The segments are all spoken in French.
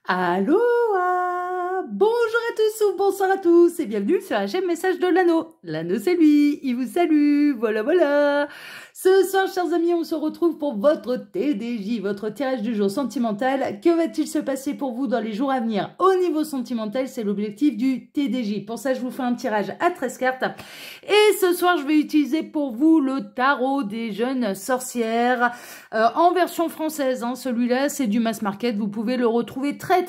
Allô, bonjour à tous ou bonsoir à tous et bienvenue sur la chaîne Message de l'Anneau. L'Anneau c'est lui, il vous salue, voilà. Ce soir, chers amis, on se retrouve pour votre TDJ, votre tirage du jour sentimental. Que va-t-il se passer pour vous dans les jours à venir au niveau sentimental? C'est l'objectif du TDJ. Pour ça, je vous fais un tirage à 13 cartes. Et ce soir, je vais utiliser pour vous le tarot des jeunes sorcières en version française. Hein. Celui-là, c'est du mass market. Vous pouvez le retrouver très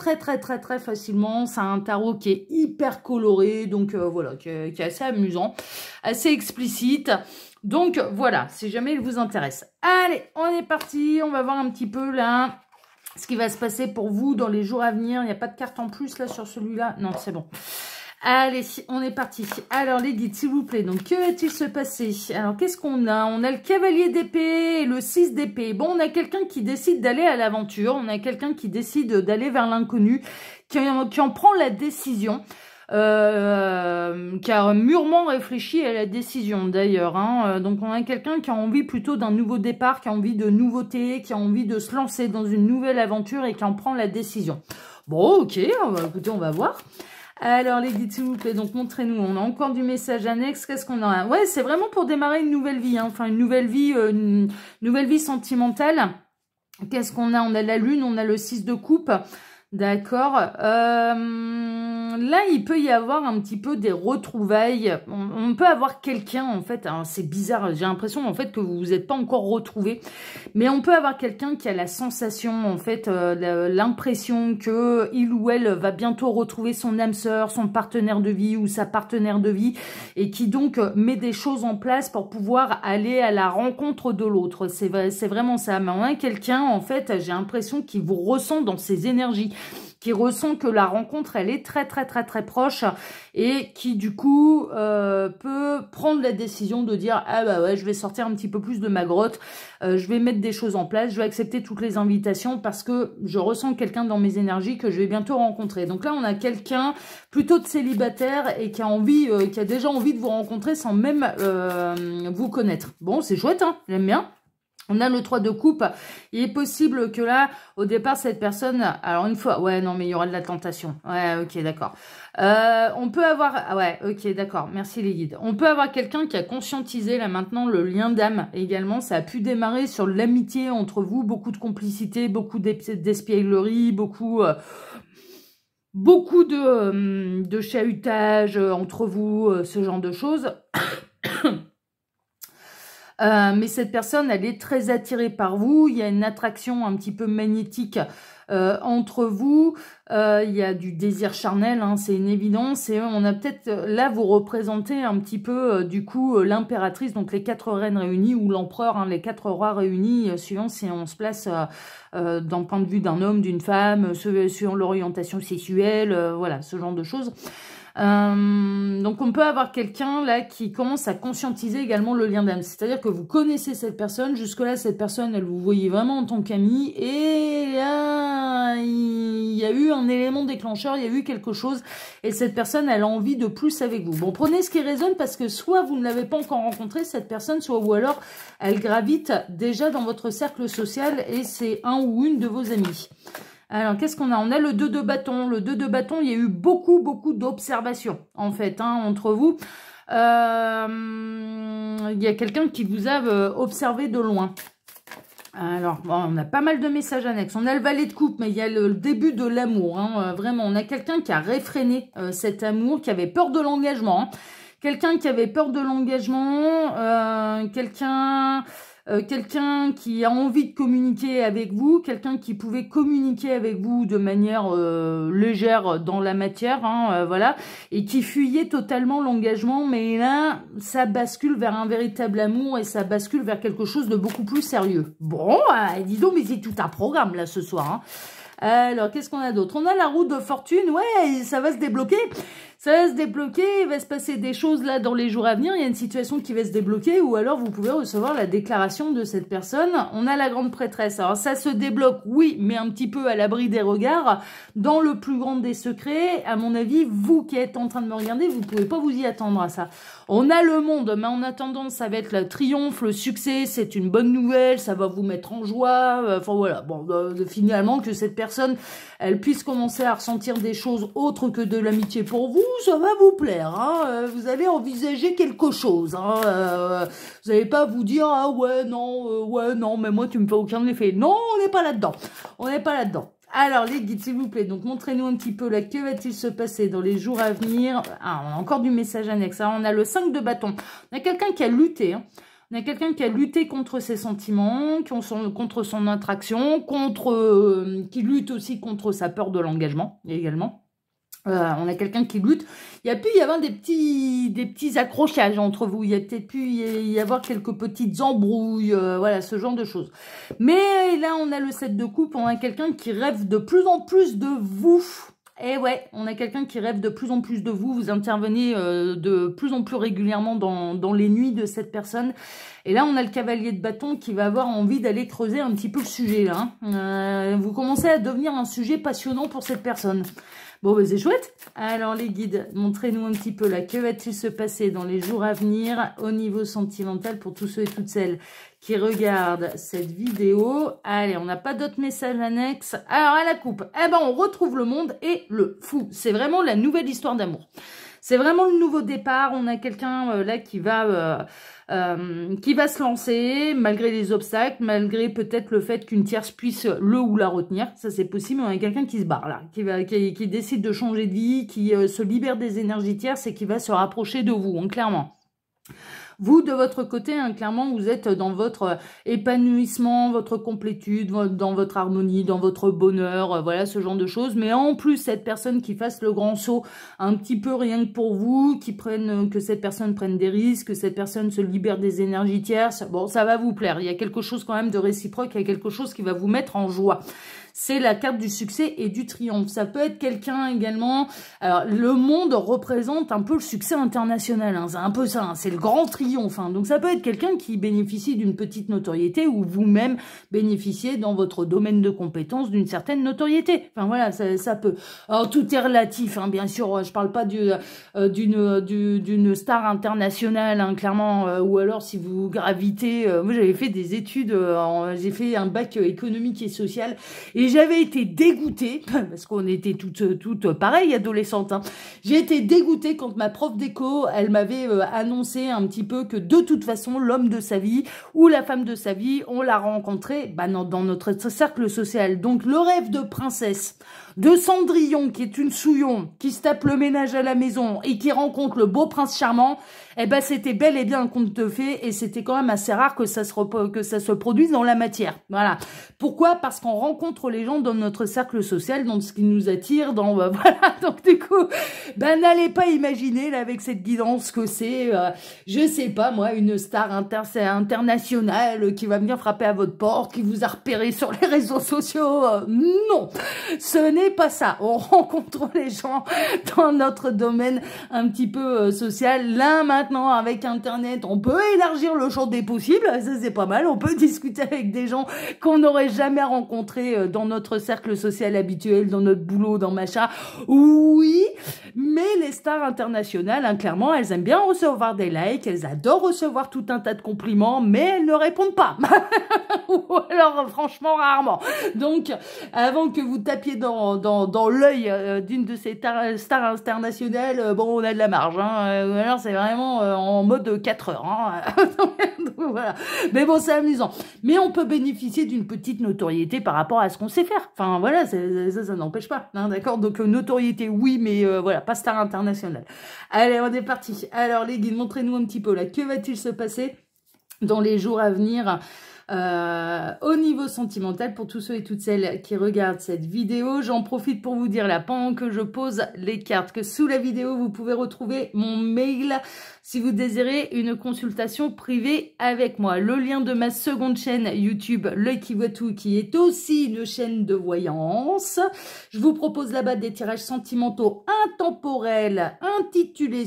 facilement. C'est un tarot qui est hyper coloré, donc voilà, qui est assez amusant, assez explicite. Donc voilà, si jamais il vous intéresse. Allez, on est parti, on va voir un petit peu là ce qui va se passer pour vous dans les jours à venir. Il n'y a pas de carte en plus là sur celui-là. Non, c'est bon. Allez, on est parti. Alors les guides, s'il vous plaît, donc que va-t-il se passer? Alors qu'est-ce qu'on a? On a le cavalier d'épée et le 6 d'épée. Bon, on a quelqu'un qui décide d'aller à l'aventure. On a quelqu'un qui décide d'aller vers l'inconnu, qui en prend la décision. Qui a mûrement réfléchi à la décision d'ailleurs. Hein. Donc on a quelqu'un qui a envie plutôt d'un nouveau départ, qui a envie de nouveautés, qui a envie de se lancer dans une nouvelle aventure et qui en prend la décision. Bon, ok, écoutez, on va voir. Alors les guides, s'il vous plaît, donc montrez-nous. On a encore du message annexe. Qu'est-ce qu'on a? Ouais, c'est vraiment pour démarrer une nouvelle vie. Hein. Enfin, une nouvelle vie sentimentale. Qu'est-ce qu'on a? On a la lune, on a le 6 de coupe. D'accord. Là, il peut y avoir un petit peu des retrouvailles. On peut avoir quelqu'un, en fait, c'est bizarre, j'ai l'impression, en fait, que vous vous êtes pas encore retrouvés. Mais on peut avoir quelqu'un qui a la sensation, en fait, l'impression que il ou elle va bientôt retrouver son âme sœur, son partenaire de vie ou sa partenaire de vie, et qui donc met des choses en place pour pouvoir aller à la rencontre de l'autre. C'est vraiment ça. Mais on a quelqu'un, en fait, j'ai l'impression qu'il vous ressent dans ses énergies, qui ressent que la rencontre, elle est très proche et qui, du coup, peut prendre la décision de dire « Ah bah ouais, je vais sortir un petit peu plus de ma grotte, je vais mettre des choses en place, je vais accepter toutes les invitations parce que je ressens quelqu'un dans mes énergies que je vais bientôt rencontrer. » Donc là, on a quelqu'un plutôt de célibataire et qui a déjà envie de vous rencontrer sans même vous connaître. Bon, c'est chouette, hein, j'aime bien. On a le 3 de coupe. Il est possible que là, au départ, cette personne... Alors, une fois... Ouais, non, mais il y aura de la tentation. Ouais, ok, d'accord. On peut avoir... Ah ouais, ok, d'accord. Merci les guides. On peut avoir quelqu'un qui a conscientisé, là, maintenant, le lien d'âme également. Ça a pu démarrer sur l'amitié entre vous. Beaucoup de complicité, beaucoup d'espièglerie, beaucoup de chahutage entre vous, ce genre de choses. Mais cette personne, elle est très attirée par vous. Il y a une attraction un petit peu magnétique entre vous. Il y a du désir charnel, hein, c'est une évidence. Et on a peut-être, là, vous représentez un petit peu, du coup, l'impératrice, donc les 4 reines réunies, ou l'empereur, hein, les 4 rois réunis, suivant si on se place d'un point de vue d'un homme, d'une femme, suivant l'orientation sexuelle, voilà, ce genre de choses. Donc on peut avoir quelqu'un là qui commence à conscientiser également le lien d'âme, c'est-à-dire que vous connaissez cette personne, jusque-là cette personne elle vous voyait vraiment en tant qu'amie, et là il y a eu un élément déclencheur, il y a eu quelque chose, et cette personne elle a envie de plus avec vous. Bon, prenez ce qui résonne parce que soit vous ne l'avez pas encore rencontré cette personne, soit ou alors elle gravite déjà dans votre cercle social et c'est un ou une de vos amis. Alors, qu'est-ce qu'on a? On a le 2 de bâton. Le 2 de bâton, il y a eu beaucoup d'observations, en fait, hein, entre vous. Il y a quelqu'un qui vous a observé de loin. Alors, bon, on a pas mal de messages annexes. On a le valet de coupe, mais il y a le début de l'amour. Hein, vraiment, on a quelqu'un qui a réfréné cet amour, qui avait peur de l'engagement. Hein. Quelqu'un qui avait peur de l'engagement, quelqu'un qui a envie de communiquer avec vous, quelqu'un qui pouvait communiquer avec vous de manière légère dans la matière, hein, voilà, et qui fuyait totalement l'engagement, mais là, ça bascule vers un véritable amour et ça bascule vers quelque chose de beaucoup plus sérieux. Bon, dis donc, mais c'est tout un programme là ce soir, hein. Alors, qu'est-ce qu'on a d'autre? On a la roue de fortune, ouais, ça va se débloquer. Ça va se débloquer, il va se passer des choses là dans les jours à venir, il y a une situation qui va se débloquer ou alors vous pouvez recevoir la déclaration de cette personne. On a la grande prêtresse, alors ça se débloque, oui, mais un petit peu à l'abri des regards, dans le plus grand des secrets. À mon avis, vous qui êtes en train de me regarder, vous pouvez pas vous y attendre à ça. On a le monde, mais en attendant, ça va être le triomphe, le succès, c'est une bonne nouvelle, ça va vous mettre en joie, enfin voilà, bon, finalement que cette personne, elle puisse commencer à ressentir des choses autres que de l'amitié pour vous, ça va vous plaire, hein, vous allez envisager quelque chose, hein, vous n'allez pas vous dire, ah ouais, non, mais moi tu me fais aucun effet, non, on n'est pas là-dedans, on n'est pas là-dedans. Alors, les guides, s'il vous plaît, donc montrez-nous un petit peu là, que va-t-il se passer dans les jours à venir? Ah, on a encore du message annexe, hein. On a le 5 de bâton. On a quelqu'un qui a lutté, hein. On a quelqu'un qui a lutté contre ses sentiments, contre son attraction, qui lutte aussi contre sa peur de l'engagement, également. On a quelqu'un qui lutte. Il y a pu y avoir des petits accrochages entre vous. Il y a peut-être pu y avoir quelques petites embrouilles, voilà, ce genre de choses. Mais là, on a le 7 de coupe. On a quelqu'un qui rêve de plus en plus de vous. Et ouais, on a quelqu'un qui rêve de plus en plus de vous. Vous intervenez de plus en plus régulièrement dans les nuits de cette personne. Et là, on a le cavalier de bâton qui va avoir envie d'aller creuser un petit peu le sujet, là, hein. Vous commencez à devenir un sujet passionnant pour cette personne. Bon, ben c'est chouette. Alors, les guides, montrez-nous un petit peu là. Que va-t-il se passer dans les jours à venir au niveau sentimental pour tous ceux et toutes celles qui regardent cette vidéo? Allez, on n'a pas d'autres messages annexes. Alors, à la coupe, eh ben, on retrouve le monde et le fou. C'est vraiment la nouvelle histoire d'amour. C'est vraiment le nouveau départ. On a quelqu'un là qui va se lancer malgré les obstacles, malgré peut-être le fait qu'une tierce puisse le ou la retenir. Ça, c'est possible. On a quelqu'un qui se barre là, qui décide de changer de vie, qui se libère des énergies tierces et qui va se rapprocher de vous, hein, clairement. Vous, de votre côté, hein, clairement, vous êtes dans votre épanouissement, votre complétude, dans votre harmonie, dans votre bonheur, voilà, ce genre de choses. Mais en plus, cette personne qui fasse le grand saut, un petit peu rien que pour vous, que cette personne prenne des risques, que cette personne se libère des énergies tierces, bon, ça va vous plaire. Il y a quelque chose quand même de réciproque, il y a quelque chose qui va vous mettre en joie. C'est la carte du succès et du triomphe. Ça peut être quelqu'un également... Alors, le monde représente un peu le succès international, hein. C'est un peu ça, hein. C'est le grand triomphe, hein. Donc, ça peut être quelqu'un qui bénéficie d'une petite notoriété ou vous-même bénéficiez dans votre domaine de compétences d'une certaine notoriété. Enfin, voilà, ça peut. Alors, tout est relatif, hein, bien sûr. Je parle pas d'une star internationale, hein, clairement. Ou alors, si vous gravitez... moi, j'avais fait des études, j'ai fait un bac économique et social. Et j'avais été dégoûtée, parce qu'on était toutes pareilles, adolescentes, hein. J'ai été dégoûtée quand ma prof d'éco, elle m'avait annoncé un petit peu que de toute façon, l'homme de sa vie ou la femme de sa vie, on l'a rencontré dans notre cercle social. Donc, le rêve de princesse, de Cendrillon, qui est une souillon, qui se tape le ménage à la maison et qui rencontre le beau prince charmant, eh ben, c'était bel et bien un conte de fées et c'était quand même assez rare que ça se produise dans la matière. Voilà. Pourquoi? Parce qu'on rencontre les gens dans notre cercle social, dans ce qui nous attire, voilà. Donc, du coup, ben, n'allez pas imaginer, là, avec cette guidance que c'est, je sais pas, moi, une star internationale qui va venir frapper à votre porte, qui vous a repéré sur les réseaux sociaux. Non. Ce n'est pas ça. On rencontre les gens dans notre domaine un petit peu social. Là, maintenant, avec Internet, on peut élargir le champ des possibles. Ça, c'est pas mal. On peut discuter avec des gens qu'on n'aurait jamais rencontrés dans notre cercle social habituel, dans notre boulot, dans machin. Oui, mais les stars internationales, hein, clairement, elles aiment bien recevoir des likes. Elles adorent recevoir tout un tas de compliments, mais elles ne répondent pas. Ou alors, franchement, rarement. Donc, avant que vous tapiez dans l'œil d'une de ces stars internationales, bon, on a de la marge, hein. Alors, c'est vraiment en mode 4 heures, hein. Donc, voilà. Mais bon, c'est amusant. Mais on peut bénéficier d'une petite notoriété par rapport à ce qu'on sait faire. Enfin, voilà, ça n'empêche pas, hein, d'accord? Donc, notoriété, oui, mais voilà, pas star internationale. Allez, on est parti. Alors, les guides, montrez-nous un petit peu, là, que va-t-il se passer dans les jours à venir Au niveau sentimental, pour tous ceux et toutes celles qui regardent cette vidéo, j'en profite pour vous dire là, pendant que je pose les cartes, que sous la vidéo, vous pouvez retrouver mon mail si vous désirez une consultation privée avec moi. Le lien de ma seconde chaîne YouTube, L'Œil qui voit tout, qui est aussi une chaîne de voyance. Je vous propose là-bas des tirages sentimentaux intemporels, intitulés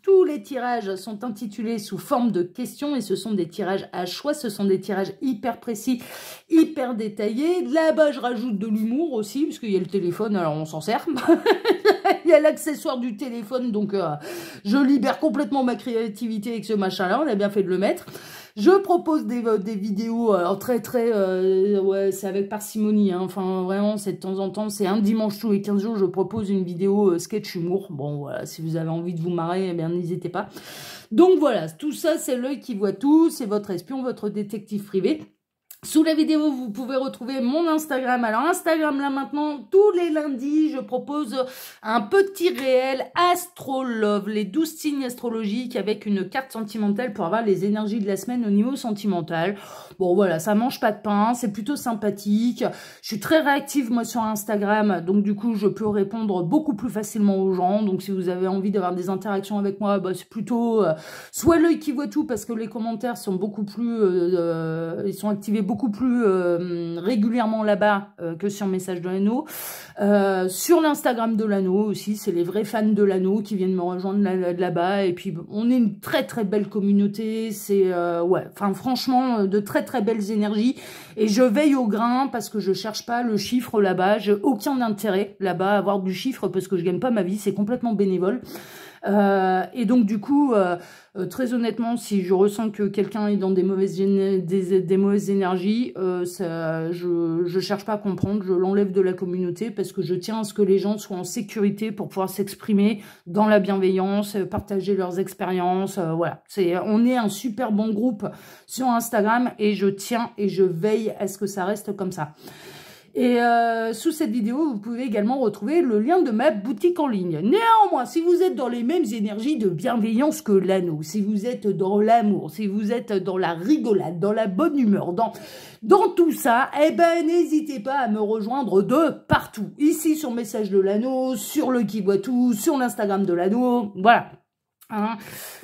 tous les tirages sont intitulés sous forme de questions et ce sont des tirages à choix, ce sont des tirages hyper précis, hyper détaillés. Là-bas, je rajoute de l'humour aussi, parce qu'il y a le téléphone, alors on s'en sert. Il y a l'accessoire du téléphone, donc je libère complètement ma créativité avec ce machin-là, on a bien fait de le mettre. Je propose des vidéos, alors ouais, c'est avec parcimonie, hein. Enfin vraiment, c'est de temps en temps, c'est un dimanche tous les 15 jours, je propose une vidéo sketch humour. Bon voilà, si vous avez envie de vous marrer, eh bien n'hésitez pas. Donc voilà, tout ça, c'est L'Œil qui voit tout, c'est votre espion, votre détective privé. Sous la vidéo, vous pouvez retrouver mon Instagram. Alors, Instagram, là, maintenant, tous les lundis, je propose un petit réel Astrolove, les 12 signes astrologiques avec une carte sentimentale pour avoir les énergies de la semaine au niveau sentimental. Bon, voilà, ça mange pas de pain, c'est plutôt sympathique. Je suis très réactive, moi, sur Instagram, donc du coup, je peux répondre beaucoup plus facilement aux gens. Donc, si vous avez envie d'avoir des interactions avec moi, bah, c'est plutôt soit L'Œil qui voit tout, parce que les commentaires sont beaucoup plus... ils sont activés beaucoup plus régulièrement là-bas que sur Message de l'Anneau. Sur l'Instagram de l'Anneau aussi, c'est les vrais fans de l'Anneau qui viennent me rejoindre là-bas. Et puis, on est une très très belle communauté. C'est, ouais, enfin franchement, de très très belles énergies. Et je veille au grain parce que je cherche pas le chiffre là-bas. J'ai aucun intérêt là-bas à avoir du chiffre parce que je gagne pas ma vie. C'est complètement bénévole. Et donc du coup, très honnêtement, si je ressens que quelqu'un est dans des mauvaises énergies, je cherche pas à comprendre, je l'enlève de la communauté parce que je tiens à ce que les gens soient en sécurité pour pouvoir s'exprimer dans la bienveillance, partager leurs expériences, voilà. On est un super bon groupe sur Instagram et je tiens et je veille à ce que ça reste comme ça. Et sous cette vidéo, vous pouvez également retrouver le lien de ma boutique en ligne. Néanmoins, si vous êtes dans les mêmes énergies de bienveillance que l'Anneau, si vous êtes dans l'amour, si vous êtes dans la rigolade, dans la bonne humeur, dans tout ça, eh ben n'hésitez pas à me rejoindre de partout. Ici sur Message de l'Anneau, sur L'Œil qui voit tout, sur l'Instagram de l'Anneau, voilà. Hein,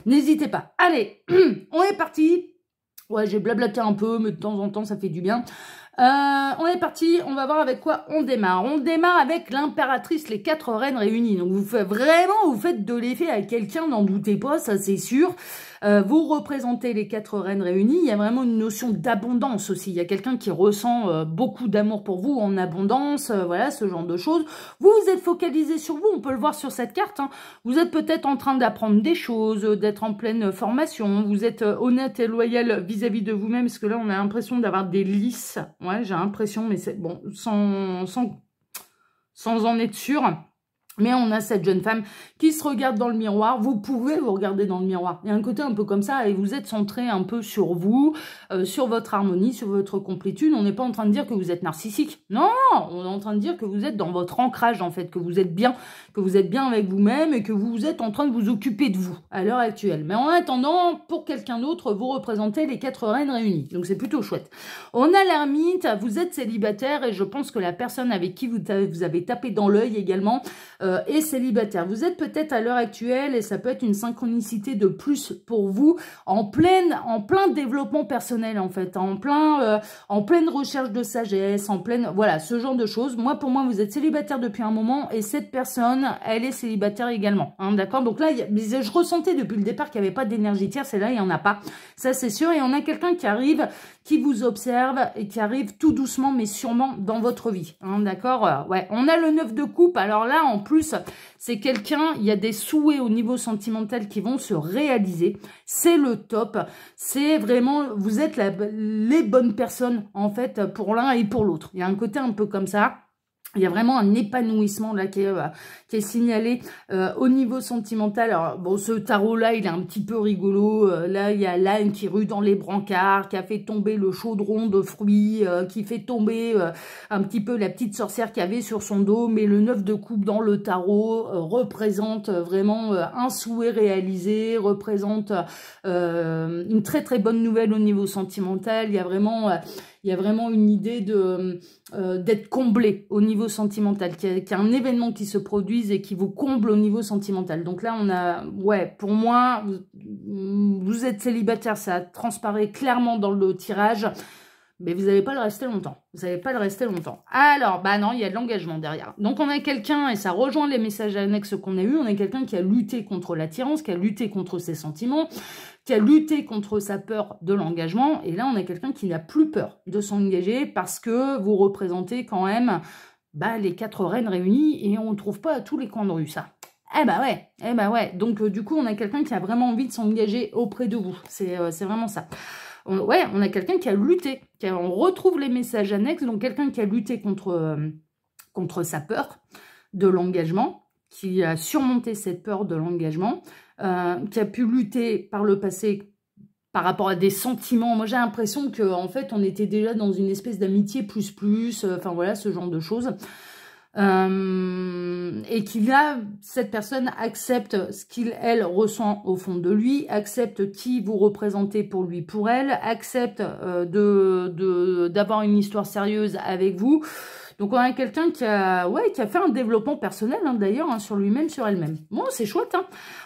n'hésitez pas. Allez, on est parti. Ouais, j'ai blablaté un peu, mais de temps en temps, ça fait du bien. On est parti, on va voir avec quoi on démarre. On démarre avec l'impératrice, les 4 reines réunies. Donc vous faites de l'effet à quelqu'un, n'en doutez pas, ça c'est sûr. Vous représentez les 4 reines réunies. Il y a vraiment une notion d'abondance aussi. Il y a quelqu'un qui ressent beaucoup d'amour pour vous en abondance, voilà, ce genre de choses. Vous êtes focalisé sur vous, on peut le voir sur cette carte. Hein. Vous êtes peut-être en train d'apprendre des choses, d'être en pleine formation. Vous êtes honnête et loyal vis-à-vis de vous-même, parce que là, on a l'impression d'avoir des lisses. Ouais, j'ai l'impression, mais c'est bon, sans en être sûr. Mais on a cette jeune femme qui se regarde dans le miroir. Vous pouvez vous regarder dans le miroir. Il y a un côté un peu comme ça et vous êtes centré un peu sur vous, sur votre harmonie, sur votre complétude. On n'est pas en train de dire que vous êtes narcissique. Non, on est en train de dire que vous êtes dans votre ancrage en fait, que vous êtes bien avec vous-même et que vous êtes en train de vous occuper de vous à l'heure actuelle. Mais en attendant, pour quelqu'un d'autre, vous représentez les 4 reines réunies. Donc c'est plutôt chouette. On a l'ermite, vous êtes célibataire et je pense que la personne avec qui vous avez tapé dans l'œil également, et célibataire. Vous êtes peut-être à l'heure actuelle, et ça peut être une synchronicité de plus pour vous, en plein développement personnel en fait, en pleine recherche de sagesse, voilà, ce genre de choses. Moi, pour moi, vous êtes célibataire depuis un moment, et cette personne, elle est célibataire également, hein, d'accord? Donc là, je ressentais depuis le départ qu'il n'y avait pas d'énergie tierce, et là, il n'y en a pas, ça c'est sûr, et on a quelqu'un qui arrive, qui vous observe, et qui arrive tout doucement, mais sûrement dans votre vie, hein, d'accord? Ouais, on a le 9 de coupe, alors là, en plus, c'est quelqu'un, il y a des souhaits au niveau sentimental qui vont se réaliser. C'est le top. C'est vraiment, vous êtes les bonnes personnes, en fait, pour l'un et pour l'autre. Il y a un côté un peu comme ça. Il y a vraiment un épanouissement là qui est signalé au niveau sentimental. Alors bon, ce tarot-là, il est un petit peu rigolo. Là, il y a l'âne qui rue dans les brancards, qui a fait tomber le chaudron de fruits, qui fait tomber un petit peu la petite sorcière qu'il y avait sur son dos. Mais le 9 de coupe dans le tarot représente vraiment un souhait réalisé, représente une très très bonne nouvelle au niveau sentimental. Il y a vraiment une idée d'être comblé au niveau sentimental, qu'il y a un événement qui se produise et qui vous comble au niveau sentimental. Donc là, on a, ouais, pour moi, vous êtes célibataire, ça transparaît clairement dans le tirage, mais vous n'allez pas le rester longtemps. Vous n'allez pas le rester longtemps. Alors, bah non, il y a de l'engagement derrière. Donc on a quelqu'un, et ça rejoint les messages annexes qu'on a eus, on a quelqu'un qui a lutté contre l'attirance, qui a lutté contre ses sentiments, qui a lutté contre sa peur de l'engagement. Et là, on a quelqu'un qui n'a plus peur de s'engager parce que vous représentez quand même les 4 reines réunies et on ne trouve pas à tous les coins de rue, ça. Eh bah ouais. Donc, du coup, on a quelqu'un qui a vraiment envie de s'engager auprès de vous. C'est vraiment ça. On a quelqu'un qui a lutté. On retrouve les messages annexes. Donc, quelqu'un qui a lutté contre sa peur de l'engagement, qui a surmonté cette peur de l'engagement, qui a pu lutter par le passé par rapport à des sentiments. Moi, j'ai l'impression qu'en fait, on était déjà dans une espèce d'amitié plus, enfin voilà, ce genre de choses. Et cette personne accepte ce elle ressent au fond de lui, accepte qui vous représentez pour lui, pour elle, accepte d'avoir une histoire sérieuse avec vous. Donc on a quelqu'un qui a fait un développement personnel d'ailleurs sur lui-même, sur elle-même. Bon, c'est chouette.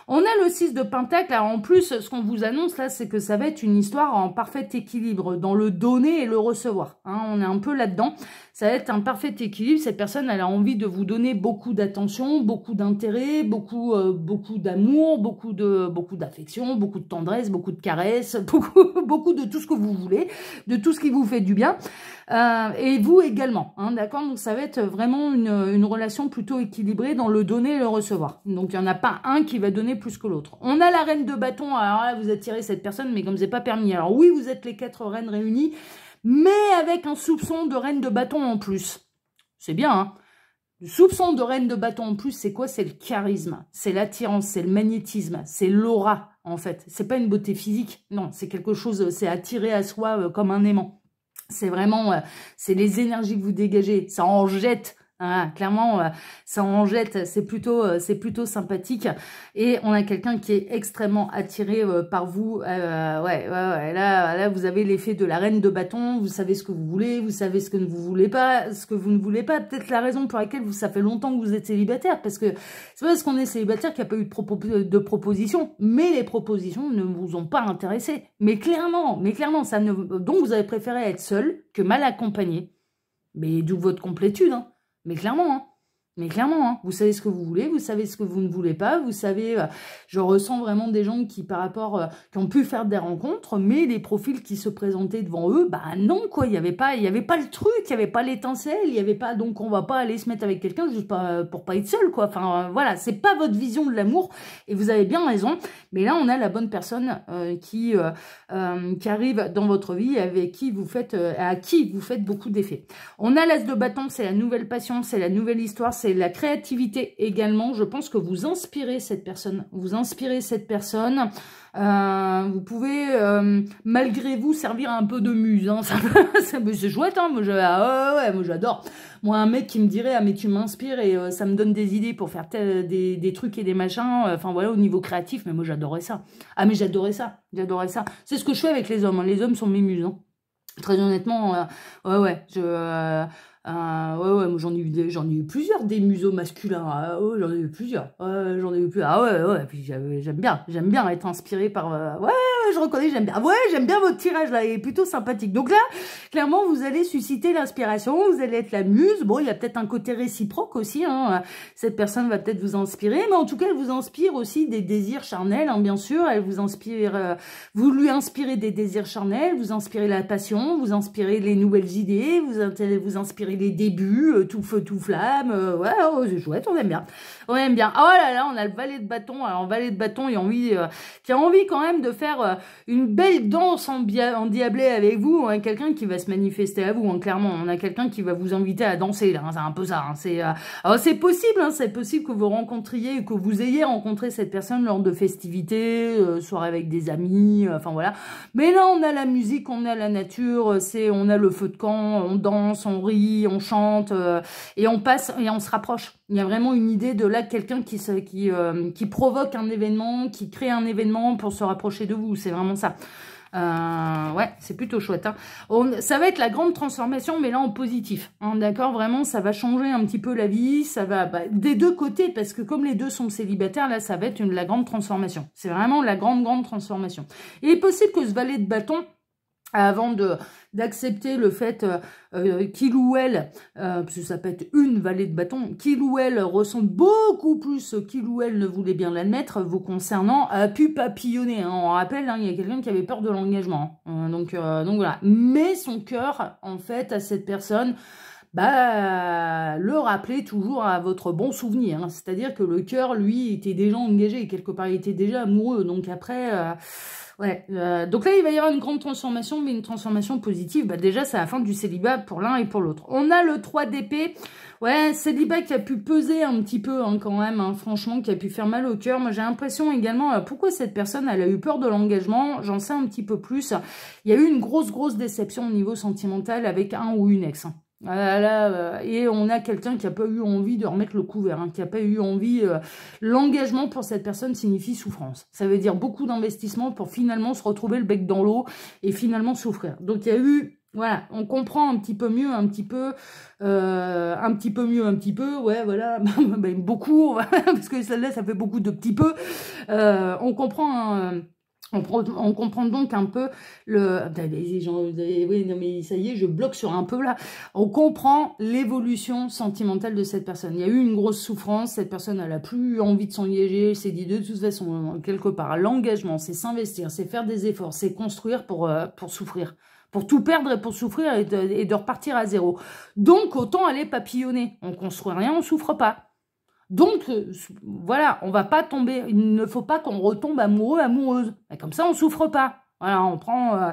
On a le 6 de Pentacle. Alors en plus, ce qu'on vous annonce là, c'est que ça va être une histoire en parfait équilibre dans le donner et le recevoir. On est un peu là-dedans. Ça va être un parfait équilibre. Cette personne, elle a envie de vous donner beaucoup d'attention, beaucoup d'intérêt, beaucoup d'amour, beaucoup d'affection, beaucoup de tendresse, beaucoup de caresses, beaucoup de tout ce que vous voulez, de tout ce qui vous fait du bien. Et vous également, d'accord? Donc ça va être vraiment une relation plutôt équilibrée dans le donner et le recevoir. Donc il n'y en a pas un qui va donner plus que l'autre. On a la reine de bâton. Alors là, vous attirez cette personne, mais comme c'est pas permis. Alors oui, vous êtes les 4 reines réunies, mais avec un soupçon de reine de bâton en plus. C'est bien, Le soupçon de reine de bâton en plus, c'est quoi? C'est le charisme, c'est l'attirance, c'est le magnétisme, c'est l'aura, en fait. C'est pas une beauté physique, non, c'est quelque chose, c'est attiré à soi comme un aimant. C'est vraiment, c'est les énergies que vous dégagez, ça en jette. Clairement, ça en jette, c'est plutôt sympathique. Et on a quelqu'un qui est extrêmement attiré par vous. Là, vous avez l'effet de la reine de bâton. Vous savez ce que vous voulez, vous savez ce que vous voulez pas, ce que vous ne voulez pas. Peut-être la raison pour laquelle ça fait longtemps que vous êtes célibataire, parce que c'est pas parce qu'on est célibataire qu'il n'y a pas eu de propositions, mais les propositions ne vous ont pas intéressé. Mais clairement, ça ne. Donc vous avez préféré être seul que mal accompagné. Mais d'où votre complétude, Mais clairement, vous savez ce que vous voulez, vous savez ce que vous ne voulez pas, vous savez, je ressens vraiment des gens qui, par rapport, qui ont pu faire des rencontres, mais les profils qui se présentaient devant eux, non, quoi, il y avait pas le truc, il y avait pas l'étincelle, il y avait pas, donc on va pas aller se mettre avec quelqu'un juste pour pas être seul, quoi. Enfin, voilà, c'est pas votre vision de l'amour, et vous avez bien raison, mais là, on a la bonne personne qui arrive dans votre vie, avec qui à qui vous faites beaucoup d'effets. On a l'as de bâton, c'est la nouvelle passion, c'est la nouvelle histoire, c'est la créativité également. Je pense que vous inspirez cette personne. Vous pouvez, malgré vous, servir un peu de muse. C'est chouette, moi j'adore. Moi, un mec qui me dirait, mais tu m'inspires et ça me donne des idées pour faire des trucs et des machins. Enfin voilà, au niveau créatif, mais moi j'adorais ça. Mais j'adorais ça. C'est ce que je fais avec les hommes. Les hommes sont mes muses. Très honnêtement, moi j'en ai eu plusieurs des museaux masculins. J'en ai eu plusieurs. Puis j'aime bien être inspiré par. Je reconnais, j'aime bien. J'aime bien votre tirage là, il est plutôt sympathique. Donc là, clairement, vous allez susciter l'inspiration, vous allez être la muse. Bon, il y a peut-être un côté réciproque aussi. Cette personne va peut-être vous inspirer, mais en tout cas, elle vous inspire aussi des désirs charnels, bien sûr. Elle vous inspire. Vous lui inspirez des désirs charnels, vous inspirez la passion, vous inspirez les nouvelles idées, vous inspirez les débuts, tout feu, tout flamme, ouais, oh, c'est chouette, on aime bien. On aime bien. Oh là là, on a le valet de bâton. Alors, valet de bâton, qui a envie quand même de faire une belle danse endiablée avec vous. On a quelqu'un qui va se manifester à vous, hein, clairement. On a quelqu'un qui va vous inviter à danser, là. Hein, c'est un peu ça. Hein, c'est possible, hein, c'est possible que vous rencontriez, que vous ayez rencontré cette personne lors de festivités, soirée avec des amis, enfin voilà. Mais là, on a la musique, on a la nature, on a le feu de camp, on danse, on rit, on chante, et on passe, et on se rapproche. Il y a vraiment une idée de là, quelqu'un qui provoque un événement, qui crée un événement pour se rapprocher de vous. C'est vraiment ça. Ouais, c'est plutôt chouette. Hein. Ça va être la grande transformation, mais là en positif. Hein, d'accord, vraiment, ça va changer un petit peu la vie. Ça va des deux côtés, parce que comme les deux sont célibataires, là, ça va être la grande transformation. C'est vraiment la grande transformation. Il est possible que ce valet de bâton, avant d'accepter le fait qu'il ou elle, parce que ça peut être une vallée de bâton, qu'il ou elle ressent beaucoup plus qu'il ou elle ne voulait bien l'admettre vous concernant, a pu papillonner. Hein. On rappelle, hein, il y a quelqu'un qui avait peur de l'engagement. Hein. Donc voilà. Mais son cœur, en fait, à cette personne, le rappelait toujours à votre bon souvenir. Hein. C'est-à-dire que le cœur, lui, était déjà engagé. Quelque part, il était déjà amoureux. Donc après... ouais, donc là, il va y avoir une grande transformation, mais une transformation positive. Déjà, c'est la fin du célibat pour l'un et pour l'autre. On a le 3 d'épée. Ouais, célibat qui a pu peser un petit peu hein, quand même, hein, franchement, qui a pu faire mal au cœur. Moi, j'ai l'impression également, pourquoi cette personne, elle a eu peur de l'engagement. J'en sais un petit peu plus. Il y a eu une grosse déception au niveau sentimental avec un ou une ex. Hein. Et on a quelqu'un qui n'a pas eu envie de remettre le couvert, hein, qui n'a pas eu envie... l'engagement pour cette personne signifie souffrance. Ça veut dire beaucoup d'investissement pour finalement se retrouver le bec dans l'eau et finalement souffrir. Donc il y a eu... Voilà, on comprend un petit peu mieux, un petit peu mieux, ouais, voilà, beaucoup, parce que celle-là, ça fait beaucoup de petits peu. On comprend... On comprend donc un peu oui, non mais ça y est, je bloque sur un peu là. On comprend l'évolution sentimentale de cette personne. Il y a eu une grosse souffrance, cette personne elle a plus envie de s'engager, elle s'est dit de toute façon, quelque part, l'engagement, c'est s'investir, c'est faire des efforts, c'est construire pour souffrir. Pour tout perdre et pour souffrir et de repartir à zéro. Donc, autant aller papillonner. On construit rien, on souffre pas. Donc, voilà, on va pas tomber, il ne faut pas qu'on retombe amoureux, amoureuse. Et comme ça, on souffre pas. Voilà, on prend...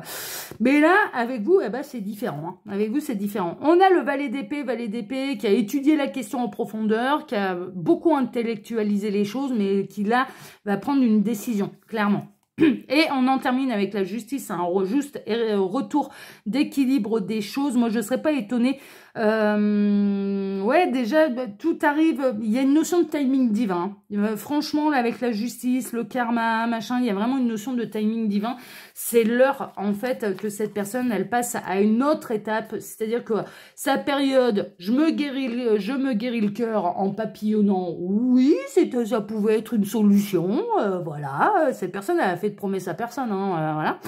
Mais là, avec vous, c'est différent. Hein. Avec vous, c'est différent. On a le valet d'épée qui a étudié la question en profondeur, qui a beaucoup intellectualisé les choses, mais qui, là, va prendre une décision, clairement. Et on en termine avec la justice, un juste retour d'équilibre des choses. Moi, je ne serais pas étonnée. Ouais, déjà, tout arrive. Il y a une notion de timing divin. Franchement, là, avec la justice, le karma, machin, il y a vraiment une notion de timing divin. C'est l'heure, en fait, que cette personne, elle passe à une autre étape. C'est-à-dire que sa période, je me guéris le cœur en papillonnant. Oui, ça pouvait être une solution. Voilà, cette personne, elle a fait de promesses à personne. Hein, voilà.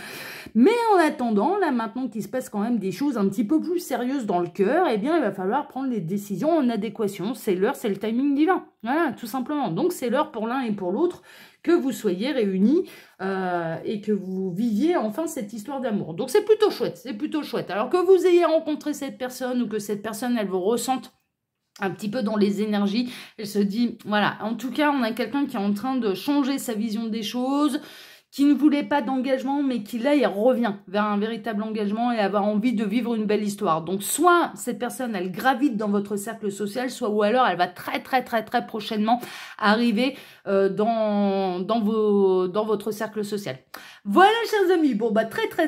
Mais en attendant, là, maintenant qu'il se passe quand même des choses un petit peu plus sérieuses dans le cœur, eh bien, il va falloir prendre les décisions en adéquation. C'est l'heure, c'est le timing divin. Voilà, tout simplement. Donc, c'est l'heure pour l'un et pour l'autre que vous soyez réunis et que vous viviez enfin cette histoire d'amour. Donc, c'est plutôt chouette, c'est plutôt chouette. Alors que vous ayez rencontré cette personne ou que cette personne, elle vous ressente un petit peu dans les énergies, elle se dit, voilà, en tout cas, on a quelqu'un qui est en train de changer sa vision des choses, qui ne voulait pas d'engagement, mais qui là, il revient vers un véritable engagement et avoir envie de vivre une belle histoire. Donc, soit cette personne, elle gravite dans votre cercle social, soit ou alors elle va très prochainement arriver dans votre cercle social. Voilà, chers amis. Bon,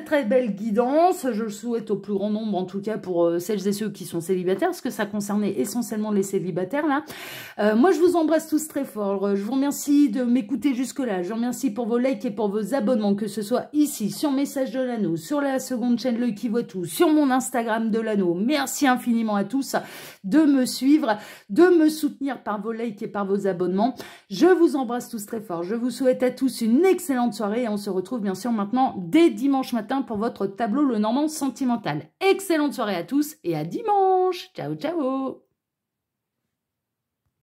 très belle guidance. Je le souhaite au plus grand nombre, en tout cas pour celles et ceux qui sont célibataires, parce que ça concernait essentiellement les célibataires, là. Moi, je vous embrasse tous très fort. Je vous remercie de m'écouter jusque-là. Je vous remercie pour vos likes et pour vos abonnements, que ce soit ici, sur Message de l'Anneau, sur la seconde chaîne L'Œil qui voit tout, sur mon Instagram de l'Anneau. Merci infiniment à tous de me suivre, de me soutenir par vos likes et par vos abonnements. Je vous embrasse tous très fort. Je vous souhaite à tous une excellente soirée et on se retrouve bien sûr maintenant dès dimanche matin pour votre tableau Le Normand Sentimental. Excellente soirée à tous et à dimanche. Ciao, ciao.